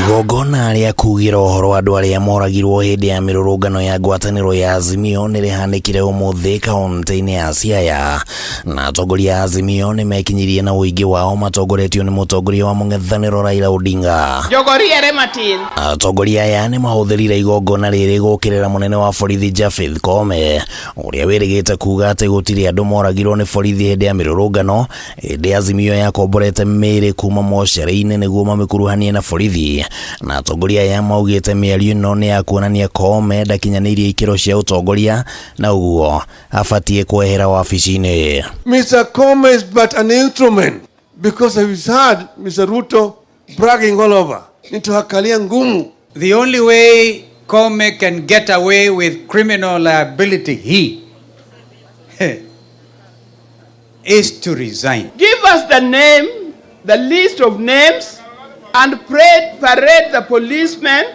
Igongona rĩa kuugira ũhoro andũ arĩa moragirwo hĩndĩ ya mĩrũrũngano ya ngwatanĩro ya Azimio nĩrĩhanĩkire ũmũthĩ kaunti-inĩ ya Siaya, na atongoria a Azimio nĩmekinyirie na ũingĩ wao matongoretio nĩ mũtongoria wa mũng'ethanĩro Raila Odinga. Atongoria aya nĩmahũthĩrire igongona rĩrĩ gũkĩrĩra mũnene wa borithi JAPHEETH Koome, ũrĩa wĩrĩgĩte kuuga atĩ gũtirĩ andũ moragirwo nĩ borithi hĩndĩ ya mĩrũrũngano, hĩndĩ Azimio yakomborete mĩĩrĩ kuma mocarĩ-inĩ nĩguo mamĩkuruhanie na borithi. Na atongoria aya maugĩte mĩario ĩno nĩ ya kuonania Koome ndakinyanĩirie ikĩro cia ũtongoria na ũguo abatie kwehera wabici-inĩ. Mr. Koome is but an instrument because I've heard Mr. Ruto bragging all over into hakalia ngumu. The only way Koome can get away with criminal liability is to resign. Give us the list of names and parade the policemen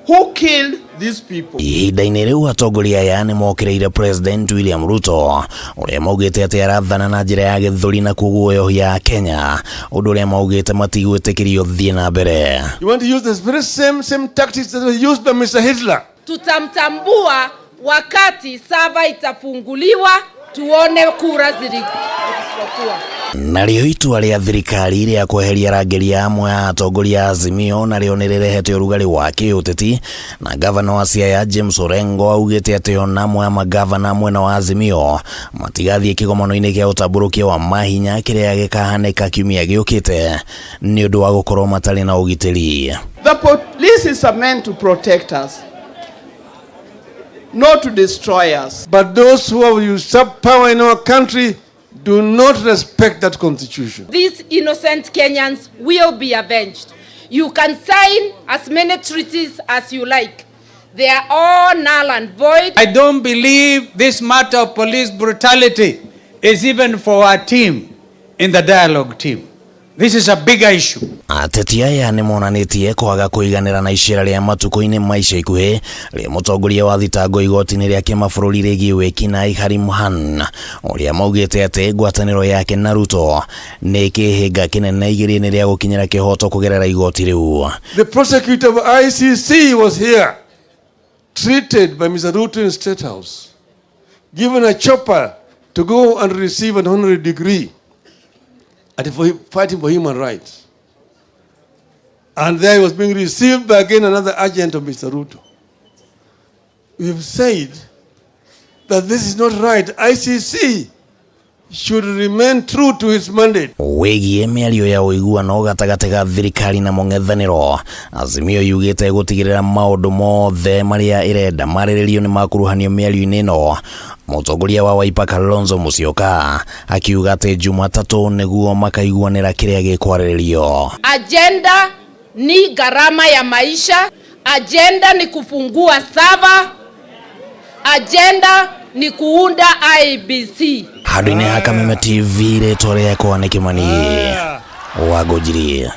who killed these people. Ihinda-inĩ rĩu atongoria aya nĩmokĩrĩire President William Ruto, ũrĩa maugĩte atĩ arathana na njĩra ya gĩthũri na kuguoyohia Kenya, ũndũ ũrĩa maugĩte matigwĩtĩkĩrio thiĩ na mbere. You want to use the very same tactics that were used by Mr. Hitler. Tutamtambua wakati sava itafunguliwa, tuone kura zilizokuwa. Narĩo itua rĩa thirikari rĩa kweheria rangĩri amwe a atongoria a Azimio narĩo nĩrĩrehete ũrugarĩ wa kĩũteti, na gavana wa Siaya James Orengo augĩte atĩ ona amwe a magavana mwena wa Azimio matigathiĩ kĩgomano-inĩ kĩa ũtambũrũkia wa mahinya kĩrĩa gĩkahanĩka kiumia gĩũkĩte nĩ ũndũ wa gũkorwo matarĩ na ũgitĩri. The police is meant to protect us, not to destroy us. But those who have usurped power in our country do not respect that constitution. These innocent Kenyans will be avenged. You can sign as many treaties as you like. They are all null and void. I don't believe this matter of police brutality is even for our team in the dialogue team. This is a bigger issue. Ateti aya nĩmonanĩtie kwaga kũiganĩra na icera rĩa matukũ-inĩ ma ica ikuhĩ rĩa mũtongoria wa thitango igoti-inĩ rĩa kĩmabũrũri rĩgiĩ wĩki-naĩ Harry Mohan, ũrĩa maugĩte atĩ ngwatanĩro yake na Ruto nĩ kĩhĩnga kĩnene igĩrĩ-inĩ rĩa gũkinyĩra kĩhoto kũgerera igoti rĩu. The prosecutor of ICC was here, treated by Mr. Ruto in State House, given a chopper to go and receive an honorary degree and for fighting for human rights. And there he was being received by again another agent of Mr. Ruto. We have said that this is not right. ICC should remain true to its mandate. Wĩgiĩ mĩario ya ũiguano gatagatĩ ga thirikari na mũng'ethanĩro, Azimio yugĩte gũtigĩrĩra maũndũ mothe marĩa ĩrenda marĩrĩrio nĩ makuruhanio mĩario-inĩ ĩno. Mũtongoria wa Wiper Kalonzo Musyoka akiuga atĩ Jumatatũ nĩguo makaiguanĩra kĩrĩa gĩkwarĩrĩrio. Agenda ni gharama ya maisha, agenda ni kufungua sava, agenda ni kuunda IBC. Handũ-inĩ ha Kameme TV rĩtwa rĩakwa nĩ Kĩmani Wangũnjiri.